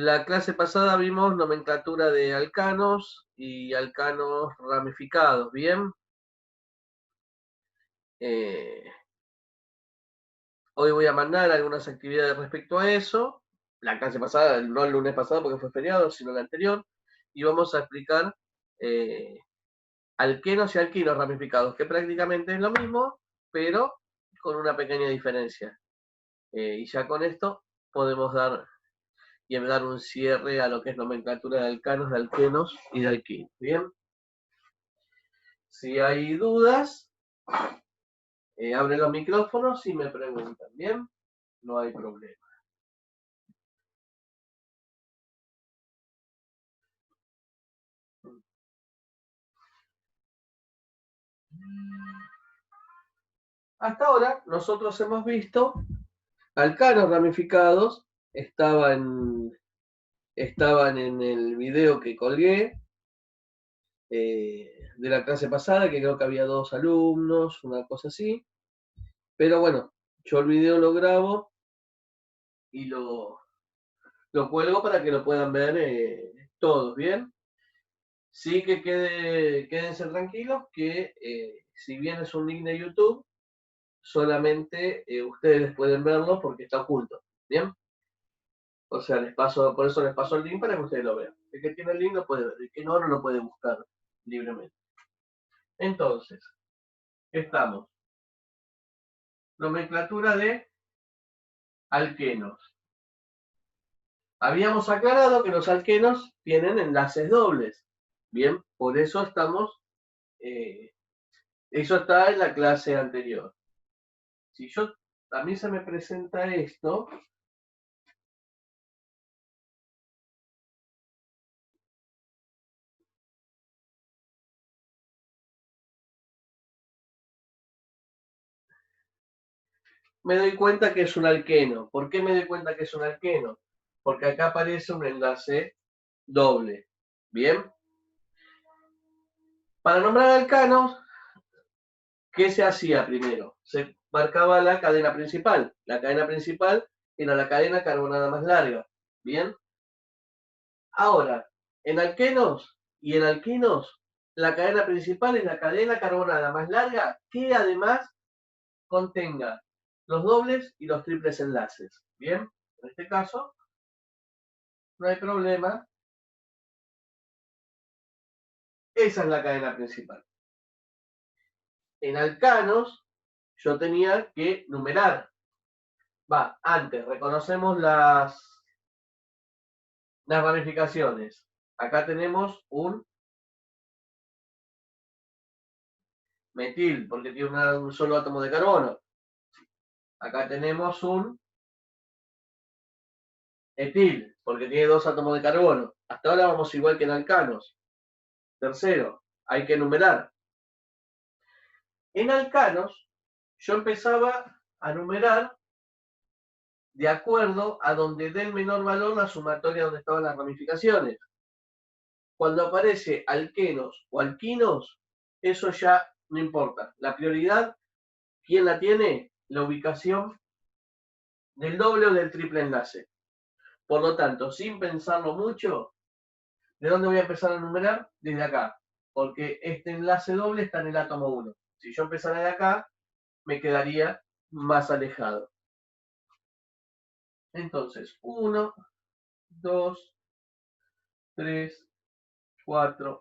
La clase pasada vimos nomenclatura de alcanos y alcanos ramificados, ¿bien? Hoy voy a mandar algunas actividades respecto a eso. La clase pasada, no el lunes pasado porque fue feriado, sino el anterior. Y vamos a explicar alquenos y alquinos ramificados, que prácticamente es lo mismo, pero con una pequeña diferencia. Y ya con esto podemos dar un cierre a lo que es nomenclatura de alcanos, de alquenos y de alquinos. Bien, si hay dudas, abren los micrófonos y me preguntan. Bien, no hay problema. Hasta ahora nosotros hemos visto alcanos ramificados, estaban en el video que colgué de la clase pasada, que creo que había 2 alumnos, una cosa así. Pero bueno, yo el video lo grabo y lo cuelgo para que lo puedan ver todos, ¿bien? Sí que quédense tranquilos que si bien es un link de YouTube, solamente ustedes pueden verlo porque está oculto, ¿bien? O sea, por eso les paso el link para que ustedes lo vean. El que tiene el link lo puede ver, el que no, no lo puede buscar libremente. Entonces, estamos. Nomenclatura de alquenos. Habíamos aclarado que los alquenos tienen enlaces dobles. Bien, por eso eso está en la clase anterior. Si a mí se me presenta esto, me doy cuenta que es un alqueno. ¿Por qué me doy cuenta que es un alqueno? Porque acá aparece un enlace doble. Bien. Para nombrar alcanos, ¿qué se hacía primero? Se marcaba la cadena principal. La cadena principal era la cadena carbonada más larga. Bien. Ahora, en alquenos y en alquinos, la cadena principal es la cadena carbonada más larga que además contenga los dobles y los triples enlaces. Bien, en este caso no hay problema. Esa es la cadena principal. En alcanos yo tenía que numerar. Antes reconocemos las ramificaciones. Acá tenemos un metil porque tiene un solo átomo de carbono. Acá tenemos un etil porque tiene 2 átomos de carbono. Hasta ahora vamos igual que en alcanos. Tercero, hay que numerar. En alcanos yo empezaba a numerar de acuerdo a donde dé el menor valor la sumatoria donde estaban las ramificaciones. Cuando aparece alquenos o alquinos, eso ya no importa. La prioridad, ¿quién la tiene? La ubicación del doble o del triple enlace. Por lo tanto, sin pensarlo mucho, ¿de dónde voy a empezar a numerar? Desde acá, porque este enlace doble está en el átomo 1. Si yo empezara de acá, me quedaría más alejado. Entonces, 1, 2, 3, 4,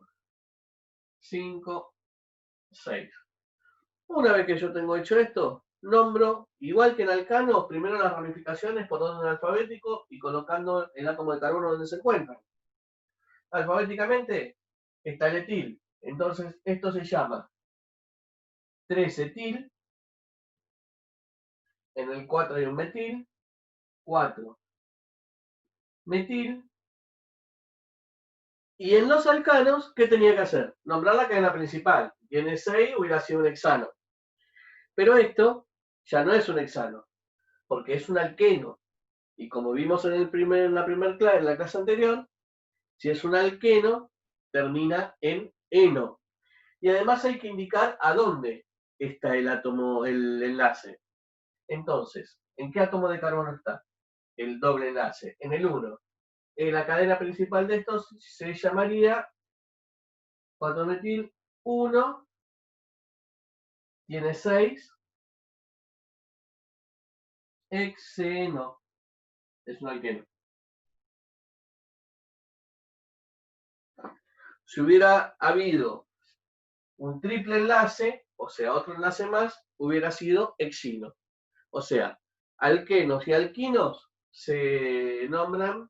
5, 6. Una vez que yo tengo hecho esto, nombro, igual que en alcanos, primero las ramificaciones por orden alfabético y colocando el átomo de carbono donde se encuentran. Alfabéticamente está el etil. Entonces, esto se llama 3-etil. En el 4 hay un metil. 4 metil. Y en los alcanos, ¿qué tenía que hacer? Nombrar la cadena principal. Tiene 6, hubiera sido un hexano. Pero esto ya no es un hexano, porque es un alqueno. Y como vimos en la clase anterior, si es un alqueno, termina en eno. Y además hay que indicar a dónde está el átomo, el enlace. Entonces, ¿en qué átomo de carbono está? El doble enlace, en el 1. la cadena principal de estos se llamaría 4-metil 1, tiene 6, hexeno, es un alqueno. Si hubiera habido un triple enlace, o sea, otro enlace más, hubiera sido hexino. O sea, alquenos y alquinos se nombran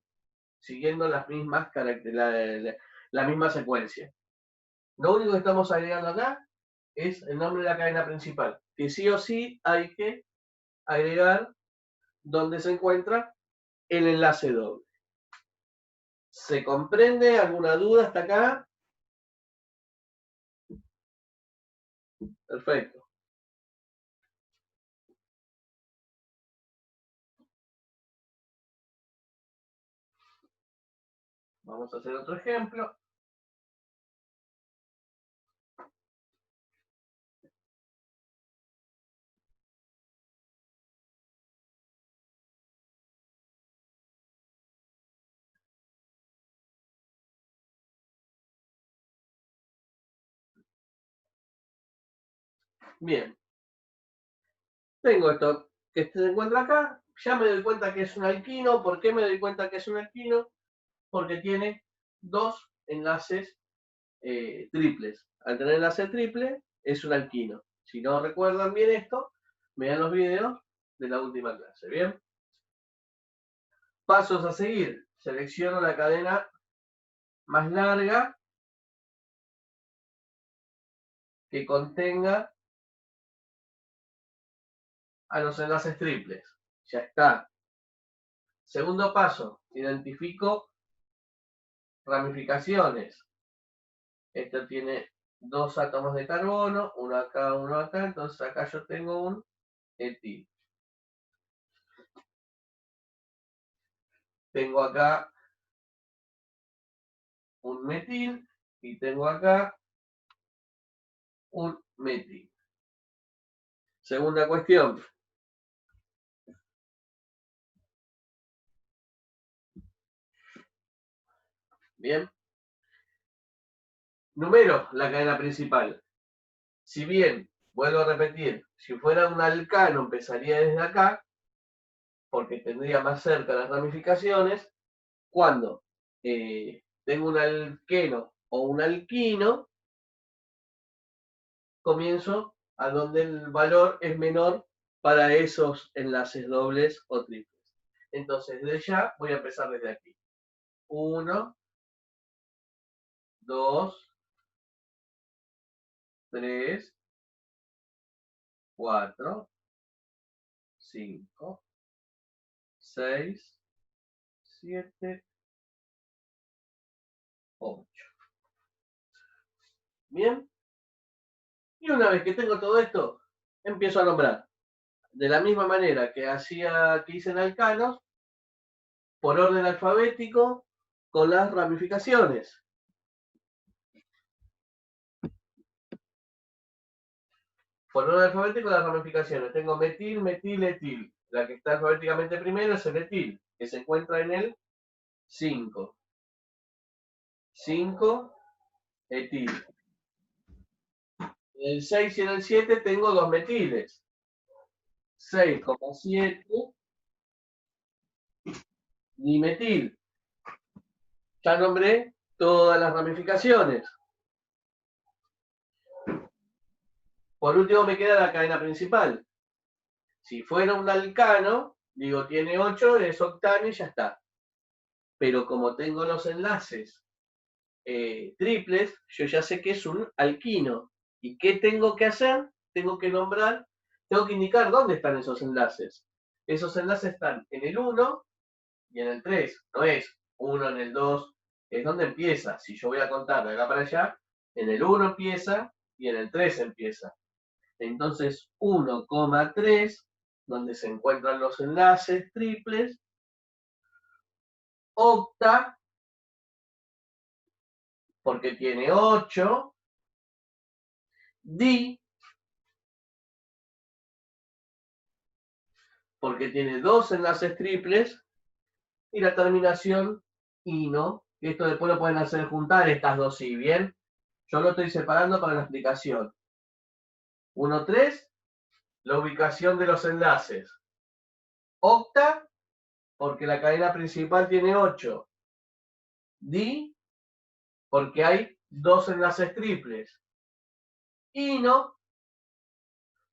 siguiendo las mismas la misma secuencia. Lo único que estamos agregando acá es el nombre de la cadena principal, que sí o sí hay que agregar donde se encuentra el enlace doble. ¿Se comprende? ¿Alguna duda hasta acá? Perfecto. Vamos a hacer otro ejemplo. Bien. Tengo esto que se encuentra acá. Ya me doy cuenta que es un alquino. ¿Por qué me doy cuenta que es un alquino? Porque tiene dos enlaces triples. Al tener enlace triple, es un alquino. Si no recuerdan bien esto, vean los videos de la última clase. Bien. Pasos a seguir. Selecciono la cadena más larga que contenga a los enlaces triples. Ya está. Segundo paso, identifico ramificaciones. Esto tiene dos átomos de carbono, uno acá, entonces acá yo tengo un etil. Tengo acá un metil y tengo acá un metil. Segunda cuestión. Bien. Numero la cadena principal. Si bien, vuelvo a repetir, si fuera un alcano empezaría desde acá, porque tendría más cerca las ramificaciones. Cuando tengo un alqueno o un alquino, comienzo a donde el valor es menor para esos enlaces dobles o triples. Entonces, desde ya voy a empezar desde aquí. 1, 2, 3, 4, 5, 6, 7, 8. Bien. Y una vez que tengo todo esto, empiezo a nombrar. De la misma manera que hice en alcanos, por orden alfabético, con las ramificaciones. Por orden alfabético, las ramificaciones. Tengo metil, metil, etil. La que está alfabéticamente primero es el etil, que se encuentra en el 5. 5, etil. En el 6 y en el 7 tengo dos metiles. 6,7 dimetil. Ya nombré todas las ramificaciones. Por último me queda la cadena principal. Si fuera un alcano, digo tiene 8, es octano y ya está. Pero como tengo los enlaces triples, yo ya sé que es un alquino. ¿Y qué tengo que hacer? Tengo que nombrar, tengo que indicar dónde están esos enlaces. Esos enlaces están en el 1 y en el 3. No es 1 en el 2, es donde empieza. Si yo voy a contar de acá para allá, en el 1 empieza y en el 3 empieza. Entonces 1,3, donde se encuentran los enlaces triples, octa, porque tiene 8, di, porque tiene dos enlaces triples, y la terminación ino, que esto después lo pueden hacer juntar estas dos I, ¿bien? Yo lo estoy separando para la explicación. 1, 3, la ubicación de los enlaces. Octa, porque la cadena principal tiene 8. Di, porque hay 2 enlaces triples. Ino,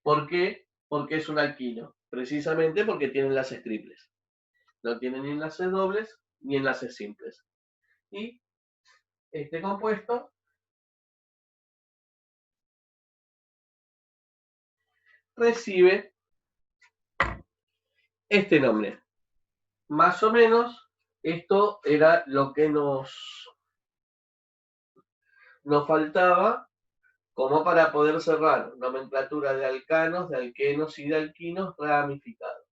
¿por qué? Porque es un alquino. Precisamente porque tiene enlaces triples. No tiene ni enlaces dobles ni enlaces simples. Y este compuesto recibe este nombre. Más o menos, esto era lo que nos faltaba como para poder cerrar nomenclatura de alcanos, de alquenos y de alquinos ramificados.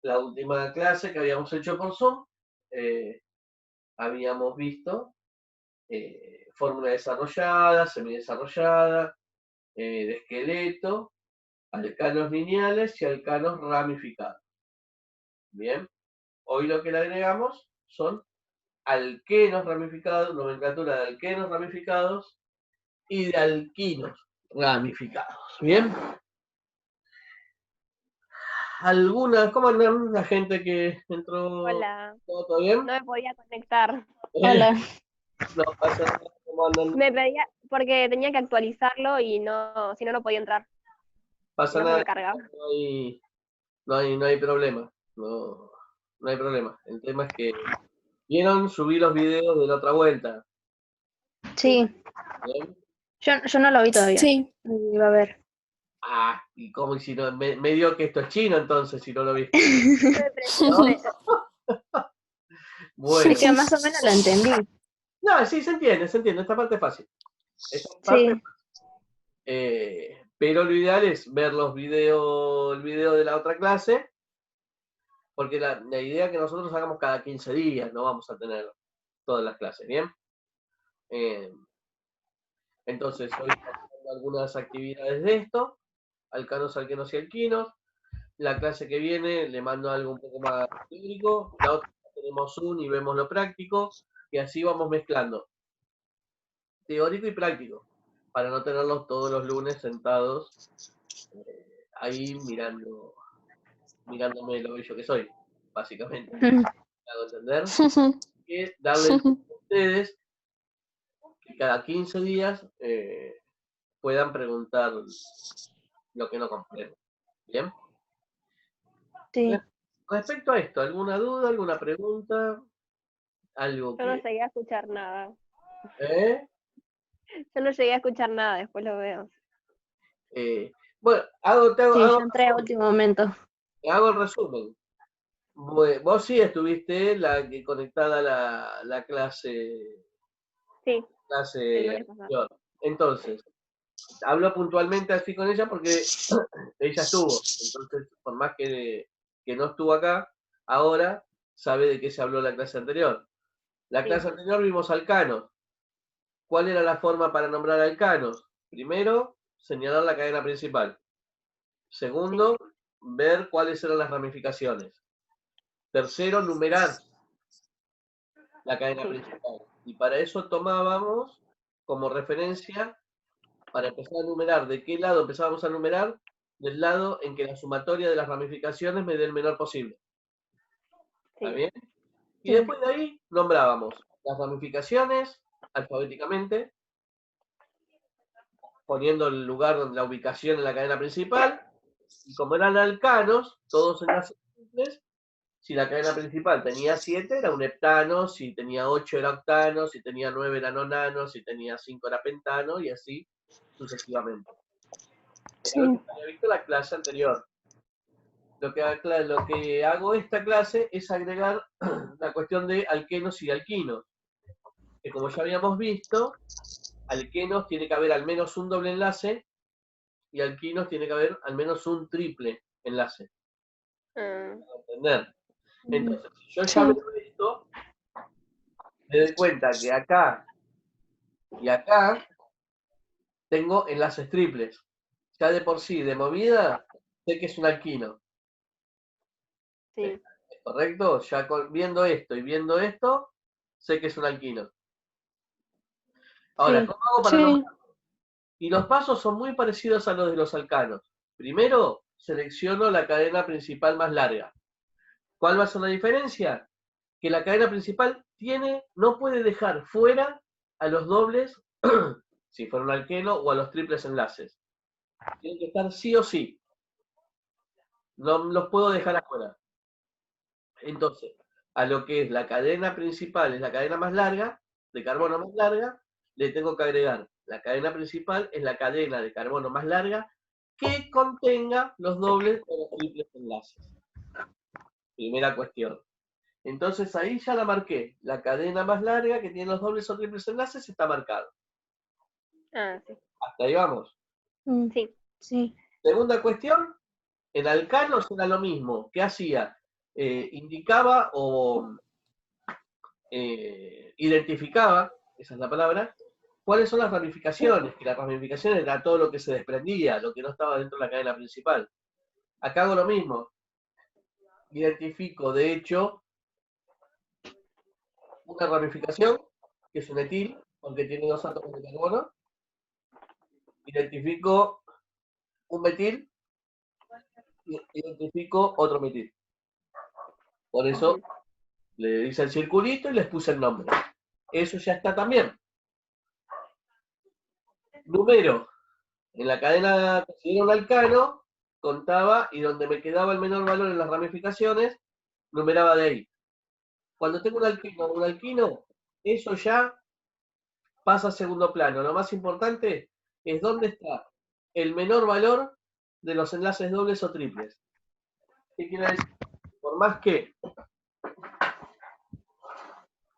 La última clase que habíamos hecho por Zoom, habíamos visto fórmula desarrollada, semidesarrollada, de esqueleto, alcanos lineales y alcanos ramificados. Bien, hoy lo que le agregamos son alquenos ramificados, nomenclatura de alquenos ramificados y de alquinos ramificados. Bien. Algunas, ¿cómo andan la gente que entró? Hola. ¿Todo bien? No me podía conectar. Hola. No pasa nada, ¿cómo andan? Me pedía, porque tenía que actualizarlo y no, si no, no podía entrar. Pasa No se nada, me cargaba. no hay problema. No hay problema. El tema es que vieron subir los videos de la otra vuelta. Sí, ¿Bien? yo no lo vi todavía. Sí. Iba a ver. Ah, y cómo si no, me dio que esto es chino entonces, si no lo viste. Me presenté. Bueno. Es que más o menos lo entendí. No, sí, se entiende, esta parte es fácil. Esta parte Sí. es fácil. Pero lo ideal es ver el video de la otra clase, porque la idea es que nosotros hagamos cada 15 días, no vamos a tener todas las clases, ¿bien? Entonces, hoy estamos haciendo algunas actividades de esto, alcanos, alquenos y alquinos. La clase que viene le mando algo un poco más teórico, la otra tenemos y vemos lo práctico, y así vamos mezclando teórico y práctico, para no tenerlos todos los lunes sentados ahí mirándome lo bello que soy, básicamente. ¿Me hago entender? Que darles a ustedes que cada 15 días puedan preguntar lo que no comprenden. ¿Bien? Sí. Respecto a esto, ¿alguna duda, alguna pregunta? Algo Yo no que... llegué a escuchar nada. ¿Eh? Yo no llegué a escuchar nada, después lo veo. Bueno, Yo entré a último momento. hago el resumen. Vos sí estuviste conectada a la clase. Sí, Clase el lunes pasado. anterior. Entonces, hablo puntualmente así con ella porque ella estuvo. Entonces, por más que no estuvo acá, ahora sabe de qué se habló la clase anterior. La clase anterior vimos alcanos. ¿Cuál era la forma para nombrar alcanos? Primero, señalar la cadena principal. Segundo, ver cuáles eran las ramificaciones. Tercero, numerar la cadena principal. Y para eso tomábamos como referencia, para empezar a numerar, ¿de qué lado empezábamos a numerar? Del lado en que la sumatoria de las ramificaciones me dé el menor posible. ¿Está bien? Y después de ahí nombrábamos las ramificaciones alfabéticamente, poniendo el lugar donde la ubicación en la cadena principal, y como eran alcanos, todos enlaces simples, si la cadena principal tenía 7 era un heptano, si tenía 8 era octano, si tenía 9 era nonano, si tenía 5 era pentano, y así sucesivamente. Sí. Lo que había visto la clase anterior. Lo que hago esta clase es agregar la cuestión de alquenos y alquinos. Que como ya habíamos visto, alquenos tiene que haber al menos un doble enlace y alquinos tiene que haber al menos un triple enlace. ¿Para entender? Entonces, si yo ya veo esto, me doy cuenta que acá y acá tengo enlaces triples. Ya de por sí, de movida, sé que es un alquino. Sí. ¿Correcto? Ya viendo esto y viendo esto, sé que es un alquino. Ahora, Sí. ¿cómo hago para Sí. nombrar? Y los pasos son muy parecidos a los de los alcanos. Primero, selecciono la cadena principal más larga. ¿Cuál va a ser la diferencia? Que la cadena principal no puede dejar fuera a los dobles, si fuera un alqueno, o a los triples enlaces. Tienen que estar sí o sí. No los puedo dejar afuera. Entonces, a lo que es la cadena principal, es la cadena más larga, de carbono más larga, le tengo que agregar. La cadena principal es la cadena de carbono más larga que contenga los dobles o los triples enlaces. Primera cuestión. Entonces ahí ya la marqué. La cadena más larga que tiene los dobles o triples enlaces está marcado. Ah, sí. Hasta ahí vamos. Sí. Sí. Segunda cuestión, en alcanos era lo mismo. ¿Qué hacía? Indicaba o identificaba, esa es la palabra, cuáles son las ramificaciones, que las ramificaciones era todo lo que se desprendía, lo que no estaba dentro de la cadena principal. Acá hago lo mismo. Identifico, de hecho, una ramificación, que es un etil, porque tiene 2 átomos de carbono. Identifico un metil, y identifico otro metil. Por eso le hice el circulito y les puse el nombre. Eso ya está también. Número. En la cadena, si era un alcano, contaba y donde me quedaba el menor valor en las ramificaciones, numeraba de ahí. Cuando tengo un alquino, eso ya pasa a segundo plano. Lo más importante es dónde está el menor valor de los enlaces dobles o triples. ¿Qué quiere decir? Por más que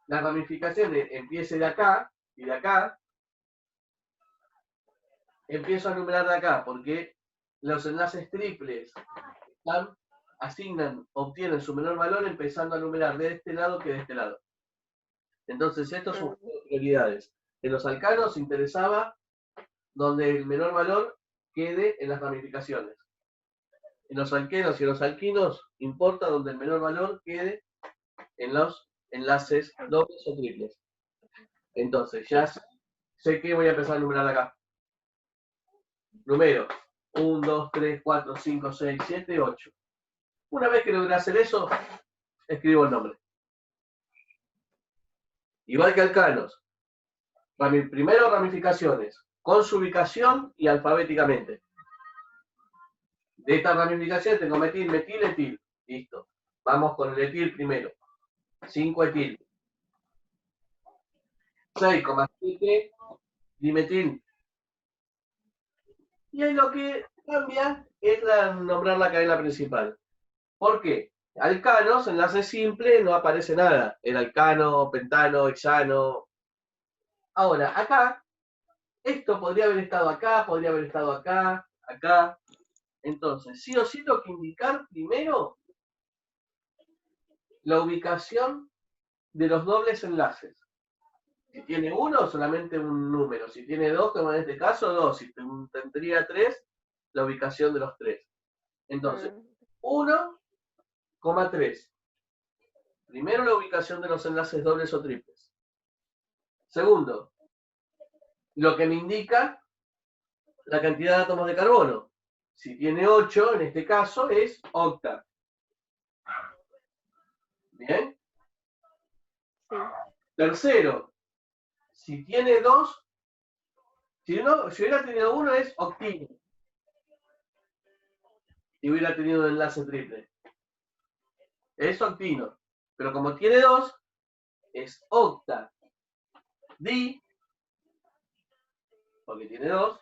la ramificación empiece de acá y de acá, empiezo a numerar de acá, porque los enlaces triples obtienen su menor valor empezando a numerar de este lado que de este lado. Entonces, estos son prioridades. En los alcanos interesaba donde el menor valor quede en las ramificaciones. En los alquenos y en los alquinos importa donde el menor valor quede en los enlaces dobles o triples. Entonces, ya sé que voy a empezar a numerar acá. Número 1, 2, 3, 4, 5, 6, 7, 8. Una vez que logré hacer eso, escribo el nombre. Igual que alcanos. Primero ramificaciones, con su ubicación y alfabéticamente. De esta ramificación tengo metil, metil, etil. Listo. Vamos con el etil primero. 5 etil. 6,7 dimetil. Y ahí lo que cambia es nombrar la cadena principal. ¿Por qué? Alcanos, enlace simple, no aparece nada. El alcano, pentano, hexano. Ahora, acá, esto podría haber estado acá, podría haber estado acá, acá. Entonces, sí o sí tengo que indicar primero la ubicación de los dobles enlaces. Si tiene uno, solamente un número. Si tiene dos, como en este caso, dos. Si tendría tres, la ubicación de los tres. Entonces, 1,3. Primero, la ubicación de los enlaces dobles o triples. Segundo, lo que me indica la cantidad de átomos de carbono. Si tiene 8, en este caso, es octa. ¿Bien? Sí. Tercero, si tiene 2, si hubiera tenido 1 es octino. Si hubiera tenido un enlace triple. Es octino. Pero como tiene 2, es octa. Di, porque tiene 2.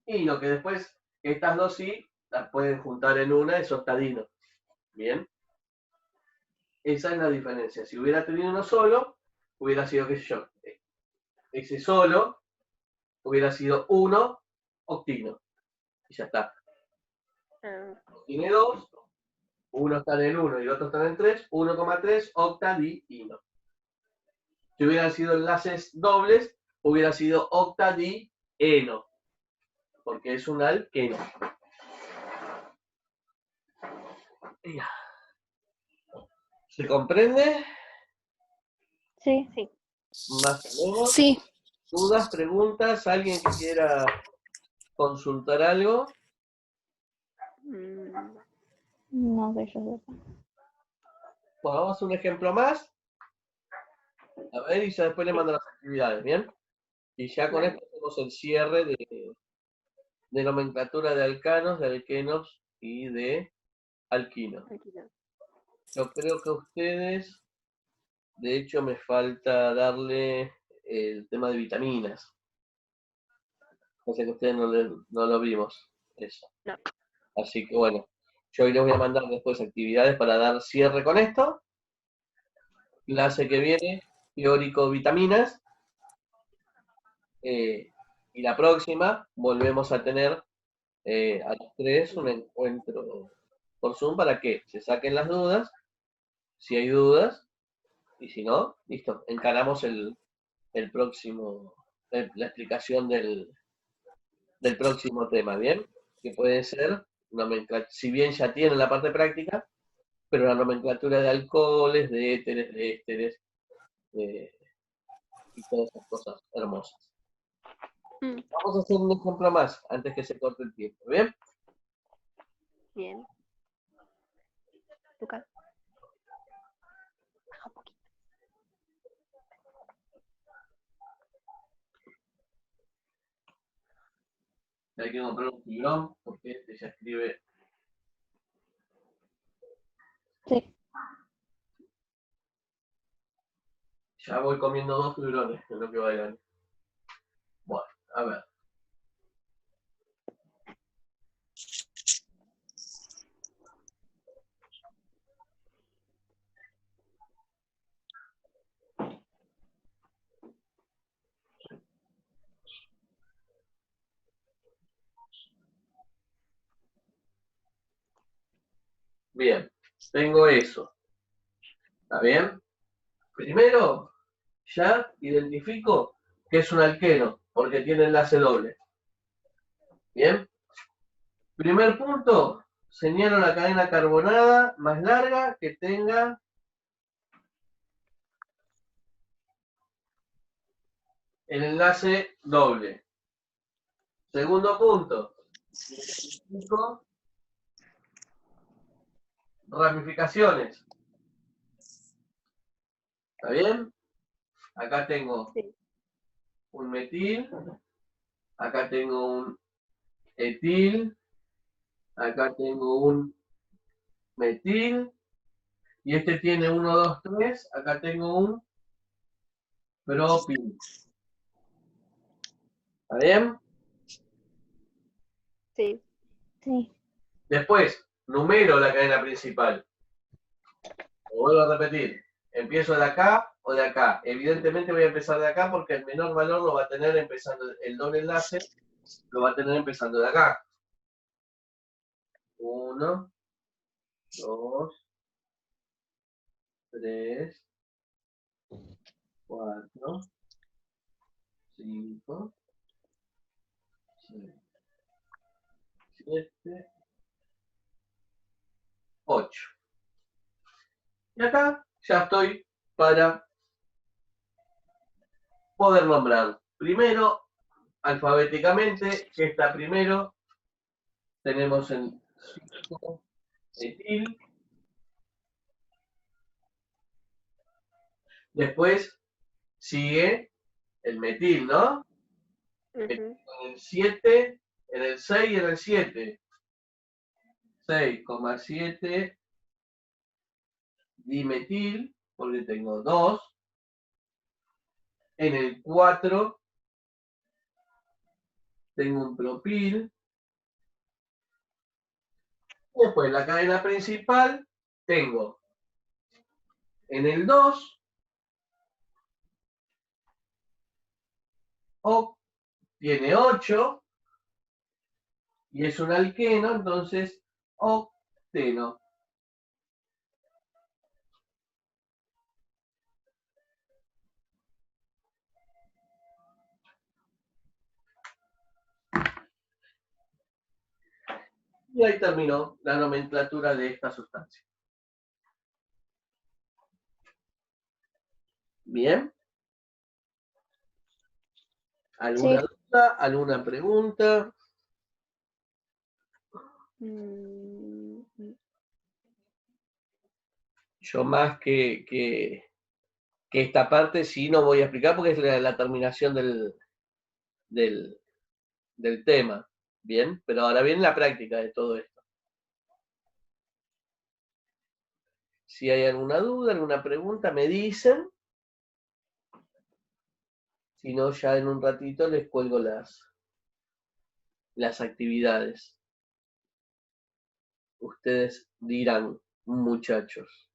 Y lo que después, estas dos sí, las pueden juntar en una, es octadino. Bien. Esa es la diferencia. Si hubiera tenido uno solo, hubiera sido, qué sé yo, ese solo hubiera sido 1 octino. Y ya está. Tiene 2, uno está en el 1 y el otro está en el 3, 1,3 octadiino. Si hubieran sido enlaces dobles, hubiera sido octadieno, porque es un alqueno. ¿Se comprende? Sí. Sí. Más o menos. Sí. ¿Dudas, preguntas? ¿Alguien que quiera consultar algo? Mm, No, que yo sepa. Bueno, vamos a hacer un ejemplo más. A ver, y ya después le mando las actividades, ¿bien? Y ya con Dale. esto hacemos el cierre de nomenclatura de alcanos, de alquenos y de alquinos. Tranquilo. Yo creo que a ustedes, de hecho, me falta darle el tema de vitaminas. O sea que ustedes no lo vimos, eso. No. Así que bueno, yo hoy les voy a mandar después actividades para dar cierre con esto. Clase que viene, teórico vitaminas. Y la próxima volvemos a tener a los tres un encuentro por Zoom para que se saquen las dudas, si hay dudas, y si no, listo, encaramos el próximo, la explicación del próximo tema, ¿bien? Que puede ser, si bien ya tienen la parte práctica, pero la nomenclatura de alcoholes, de ésteres, y todas esas cosas hermosas. Mm, Vamos a hacer un ejemplo más antes que se corte el tiempo, ¿bien? Bien. Lucas. Baja un poquito. Hay que comprar un fibrón porque este ya escribe. Sí. Ya voy comiendo 2 fibrones en lo que va el año. Bueno, a ver. Bien, tengo eso. ¿Está bien? Primero, ya identifico que es un alqueno, porque tiene enlace doble. Bien. Primer punto, señalo la cadena carbonada más larga que tenga el enlace doble. Segundo punto, identifico ramificaciones. ¿Está bien? Acá tengo Sí. un metil, acá tengo un etil, acá tengo un metil, y este tiene 1, 2, 3, acá tengo un propil. ¿Está bien? Sí. Sí. Después, numero la cadena principal. Lo vuelvo a repetir. Empiezo de acá o de acá. Evidentemente voy a empezar de acá porque el menor valor lo va a tener empezando, el doble enlace lo va a tener empezando de acá. 1, 2, 3, 4, 5, 6, 7, 8. Y acá ya estoy para poder nombrar. Primero, alfabéticamente, que está primero, tenemos el 5 etil. Después sigue el metil, ¿no? Ujú. En el 7, en el 6 y en el 7. 6,7 dimetil, porque tengo 2. En el 4 tengo un propil. Después la cadena principal tengo en el 2 tiene 8 y es un alqueno, entonces octeno. Y ahí terminó la nomenclatura de esta sustancia. ¿Bien? ¿Alguna duda? ¿Alguna pregunta? Yo más que esta parte sí no voy a explicar porque es la terminación del tema. ¿Bien? Pero ahora viene la práctica de todo esto. Si hay alguna duda, alguna pregunta, me dicen. Si no, ya en un ratito les cuelgo las actividades. Ustedes dirán, muchachos.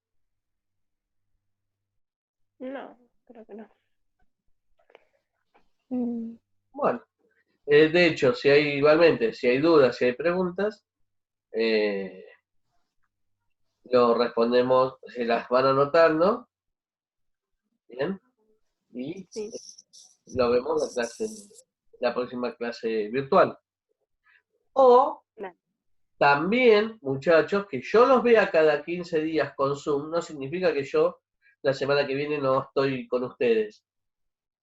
No, creo que no. Bueno, de hecho, si hay dudas, si hay preguntas, lo respondemos, se las van anotando, ¿bien? Y Sí. lo vemos la próxima clase virtual. O Claro. también, muchachos, que yo los vea cada 15 días con Zoom, no significa que yo la semana que viene no estoy con ustedes.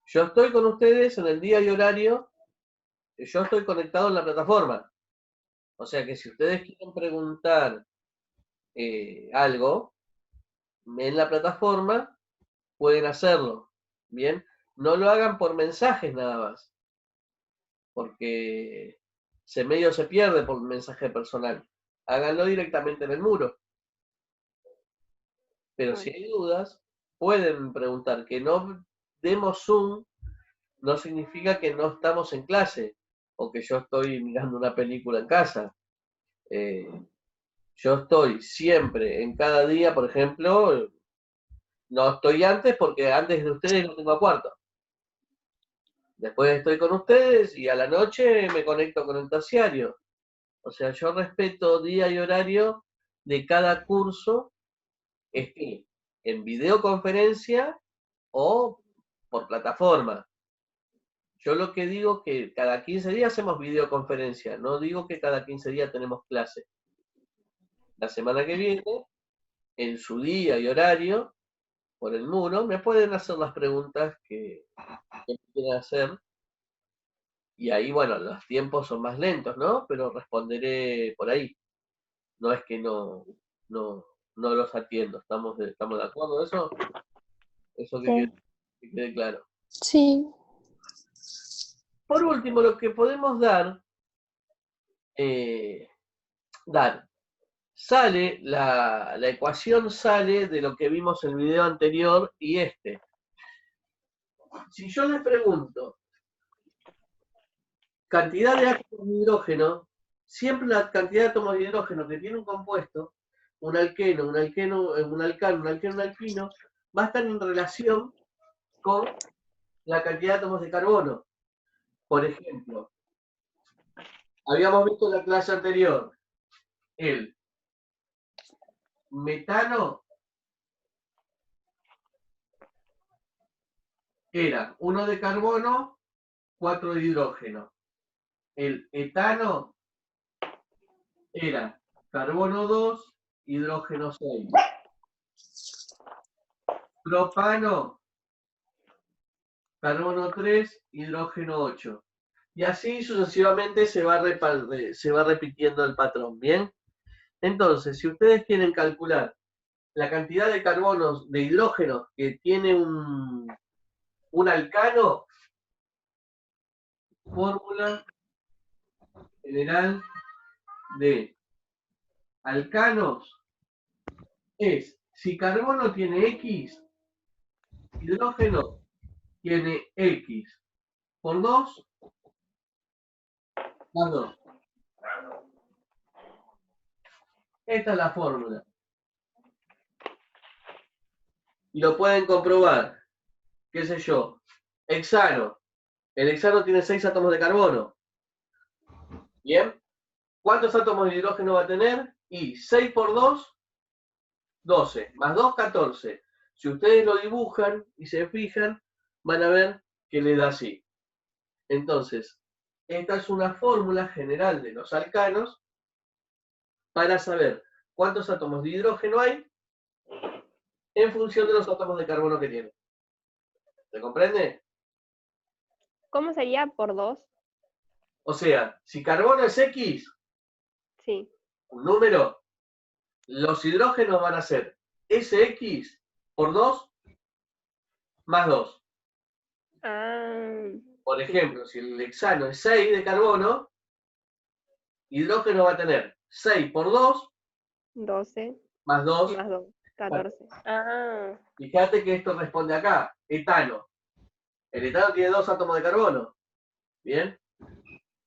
Yo estoy con ustedes en el día y horario que yo estoy conectado en la plataforma. O sea que si ustedes quieren preguntar algo en la plataforma, pueden hacerlo. Bien, no lo hagan por mensajes nada más, porque medio se pierde por mensaje personal. Háganlo directamente en el muro. Pero si hay dudas, pueden preguntar. Que no demos Zoom no significa que no estamos en clase o que yo estoy mirando una película en casa. Yo estoy siempre, en cada día, por ejemplo, no estoy antes porque antes de ustedes no tengo cuarto. Después estoy con ustedes y a la noche me conecto con el terciario. O sea, yo respeto día y horario de cada curso, esté en videoconferencia o por plataforma. Yo lo que digo que cada 15 días hacemos videoconferencia, no digo que cada 15 días tenemos clase. La semana que viene, en su día y horario, por el muro, me pueden hacer las preguntas que quieran hacer. Y ahí, bueno, los tiempos son más lentos, ¿no? Pero responderé por ahí. No es que no los atiendo. ¿Estamos de acuerdo en eso? Eso que quede claro. Sí. Por último, lo que podemos dar, sale, la ecuación sale de lo que vimos en el video anterior y este. Si yo les pregunto, cantidad de átomos de hidrógeno, siempre la cantidad de átomos de hidrógeno que tiene un compuesto, un alqueno, un alcano, un alquino, va a estar en relación con la cantidad de átomos de carbono. Por ejemplo, habíamos visto en la clase anterior, el metano era 1 de carbono, 4 de hidrógeno. El etano era carbono 2, hidrógeno 6. Propano, carbono 3, hidrógeno 8. Y así sucesivamente se va repitiendo el patrón, ¿bien? Entonces, si ustedes quieren calcular la cantidad de carbonos, de hidrógeno que tiene un alcano, fórmula general de alcanos es, si carbono tiene X, hidrógeno tiene X por 2 más 2. Esta es la fórmula. Y lo pueden comprobar. ¿Qué sé yo? Hexano. El hexano tiene 6 átomos de carbono. ¿Bien? ¿Cuántos átomos de hidrógeno va a tener? Y 6 por 2, 12. Más 2, 14. Si ustedes lo dibujan y se fijan, van a ver que le da así. Entonces, esta es una fórmula general de los alcanos para saber cuántos átomos de hidrógeno hay en función de los átomos de carbono que tienen. ¿Se comprende? ¿Cómo sería por 2? O sea, si carbono es X, Sí. un número, los hidrógenos van a ser SX por 2 más 2. Ah, Por ejemplo, si el hexano es 6 de carbono, hidrógeno va a tener 6 por 2 12 más 2. más 2, 14. Ah, Fíjate que esto responde acá, etano. El etano tiene 2 átomos de carbono. ¿Bien?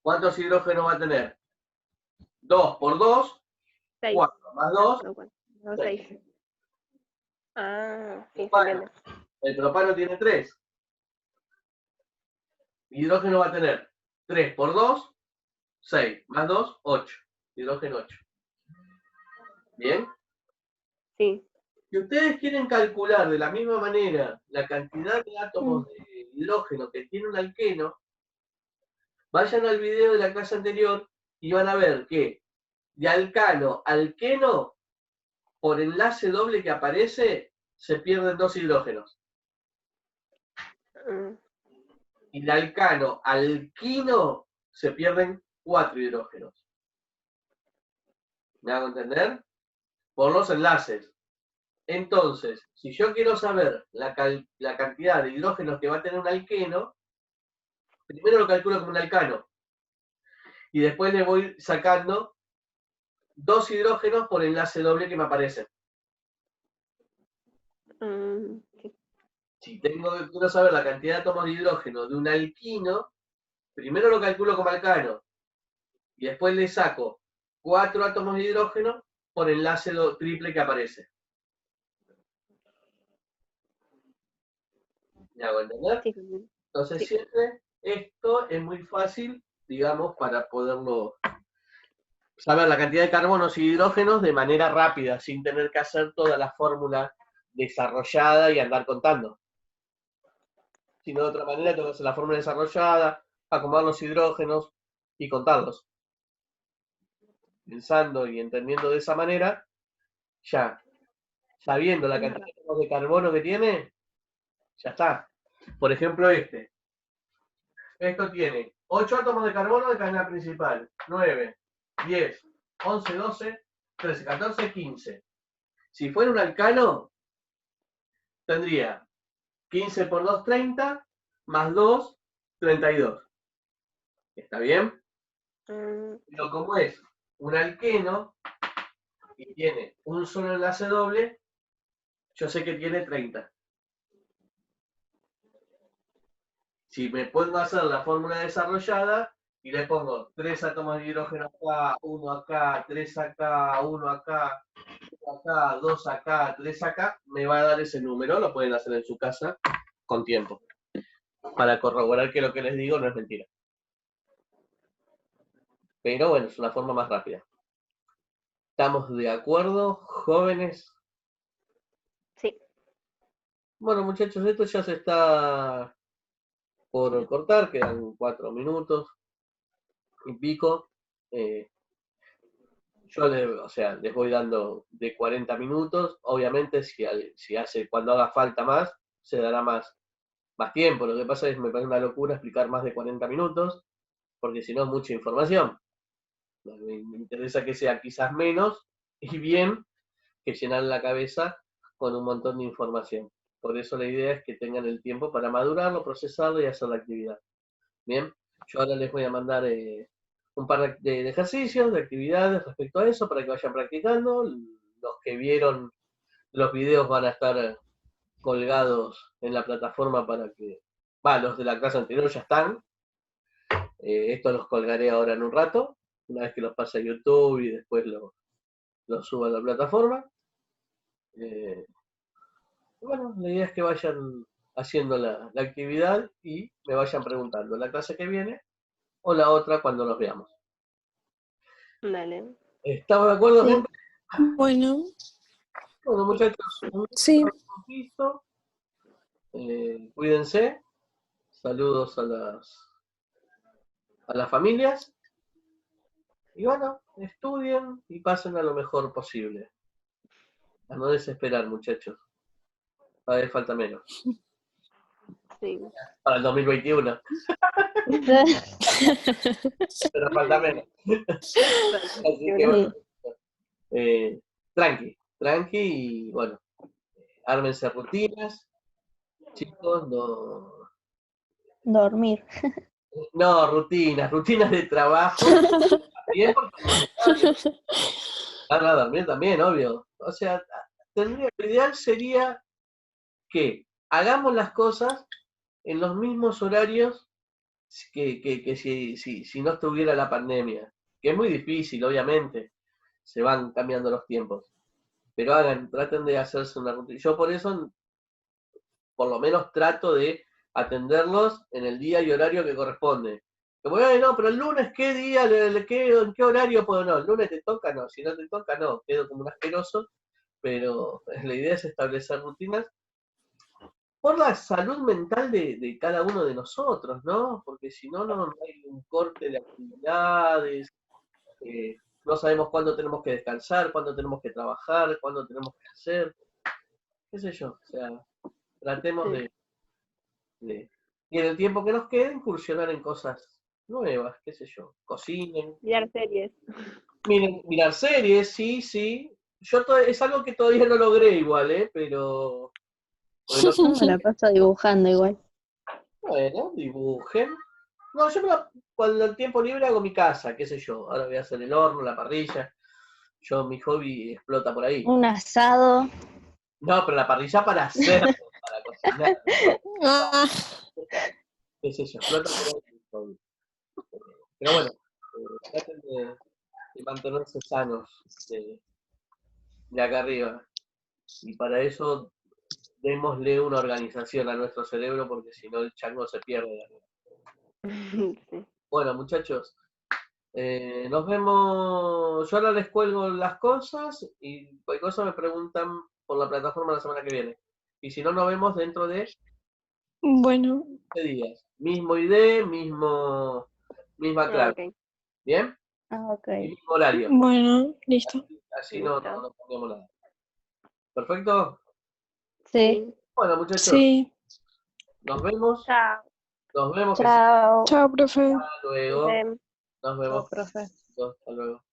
¿Cuántos hidrógenos va a tener? 2 por 2, 6. 4 más 2, 6. Ah, sí, se propano. entiende. El propano tiene 3. Hidrógeno va a tener 3 por 2, 6 más 2, 8. Hidrógeno 8. ¿Bien? Sí. Si ustedes quieren calcular de la misma manera la cantidad de átomos de hidrógeno que tiene un alqueno, vayan al video de la clase anterior y van a ver que de alcano a alqueno, por enlace doble que aparece, se pierden 2 hidrógenos. Mm, Y de alcano a alquino se pierden 4 hidrógenos. ¿Me hago entender? Por los enlaces. Entonces, si yo quiero saber la cantidad de hidrógenos que va a tener un alqueno, primero lo calculo como un alcano. Y después le voy sacando 2 hidrógenos por enlace doble que me aparecen. sí. Si quiero saber la cantidad de átomos de hidrógeno de un alquino, primero lo calculo como alcano. Y después le saco 4 átomos de hidrógeno por enlace triple que aparece. ¿Me hago entender? Sí, sí. Entonces Sí. siempre esto es muy fácil, digamos, para poderlo saber la cantidad de carbonos y hidrógenos de manera rápida, sin tener que hacer toda la fórmula desarrollada y andar contando. Sino de otra manera tengo que hacer la fórmula desarrollada, acomodar los hidrógenos y contarlos. Pensando y entendiendo de esa manera, ya sabiendo la cantidad de carbono que tiene, ya está. Por ejemplo, esto tiene 8 átomos de carbono de cadena principal, 9, 10, 11, 12, 13, 14, 15. Si fuera un alcano, tendría 15 por 2, 30, más 2, 32. ¿Está bien? Pero como es un alqueno y tiene un solo enlace doble, yo sé que tiene 30. Si me pongo a hacer la fórmula desarrollada y le pongo 3 átomos de hidrógeno acá, 1 acá, 3 acá, 1 acá, 1 acá, 2 acá, 3 acá, me va a dar ese número. Lo pueden hacer en su casa con tiempo, para corroborar que lo que les digo no es mentira. Pero bueno, es una forma más rápida. ¿Estamos de acuerdo, jóvenes? Sí. Bueno, muchachos, esto ya se está por cortar, quedan 4 minutos y pico. Yo les voy dando de 40 minutos. Obviamente, cuando haga falta más, se dará más tiempo. Lo que pasa es que me parece una locura explicar más de 40 minutos, porque si no es mucha información. Me interesa que sea quizás menos y bien que llenar la cabeza con un montón de información. Por eso la idea es que tengan el tiempo para madurarlo, procesarlo y hacer la actividad. Bien, yo ahora les voy a mandar un par de ejercicios, de actividades respecto a eso para que vayan practicando. Los que vieron los videos van a estar colgados en la plataforma para que, los de la clase anterior ya están. Esto los colgaré ahora en un rato, una vez que los pase a YouTube y después los suba a la plataforma. Bueno, la idea es que vayan haciendo la actividad y me vayan preguntando la clase que viene o la otra cuando nos veamos. Dale. ¿Estamos de acuerdo, Sí. gente? Bueno, Bueno, muchachos, un sí. listo. Cuídense. Saludos a las familias. Y bueno, estudien y pasen a lo mejor posible. A no desesperar, muchachos. Cada vez falta menos. Sí. Para el 2021, pero falta menos. Así que bueno, tranqui y bueno, ármense rutinas, chicos, Dormir. no, rutinas de trabajo, bien porque van a dormir también, obvio. O sea, lo ideal sería que hagamos las cosas en los mismos horarios que si no estuviera la pandemia, que es muy difícil, obviamente, se van cambiando los tiempos, pero traten de hacerse una rutina. Yo por eso, por lo menos trato de atenderlos en el día y horario que corresponde. Como, no, pero el lunes, ¿qué día en qué horario puedo? No, el lunes te toca, no, si no te toca, no, quedo como un asqueroso, pero la idea es establecer rutinas por la salud mental de cada uno de nosotros, ¿no? Porque si no, no hay un corte de actividades, no sabemos cuándo tenemos que descansar, cuándo tenemos que trabajar, cuándo tenemos que hacer, qué sé yo, o sea, tratemos Sí. y en el tiempo que nos quede, incursionar en cosas nuevas, qué sé yo, cocinen, Mirar series. mirar series, sí, es algo que todavía no logré igual, pero bueno, Yo me la paso dibujando igual. bueno, dibujen. No, cuando el tiempo libre hago mi casa, qué sé yo. Ahora voy a hacer el horno, la parrilla. Mi hobby explota por ahí. Un asado. No, pero la parrilla para hacerlo, para cocinar. Ah, Qué sé yo, explota por ahí mi hobby. Pero bueno, traten de mantenerse sanos de acá arriba. Y para eso démosle una organización a nuestro cerebro, porque si no el chango se pierde de arriba. Sí. Bueno, muchachos, nos vemos. Yo ahora les cuelgo las cosas y cualquier cosa me preguntan por la plataforma la semana que viene. Y si no, nos vemos dentro de bueno, 15 días. Mismo ID, misma clave. Ok. ¿Bien? Ah, ok. Y mismo horario. bueno, listo. Así Listo. no pongamos nada. ¿Perfecto? Sí. Bueno, muchachos, Sí. nos vemos. Chao. Nos vemos. Que Chao. Chao, profe. hasta luego. Em, Nos vemos. Chao, profe. Hasta luego.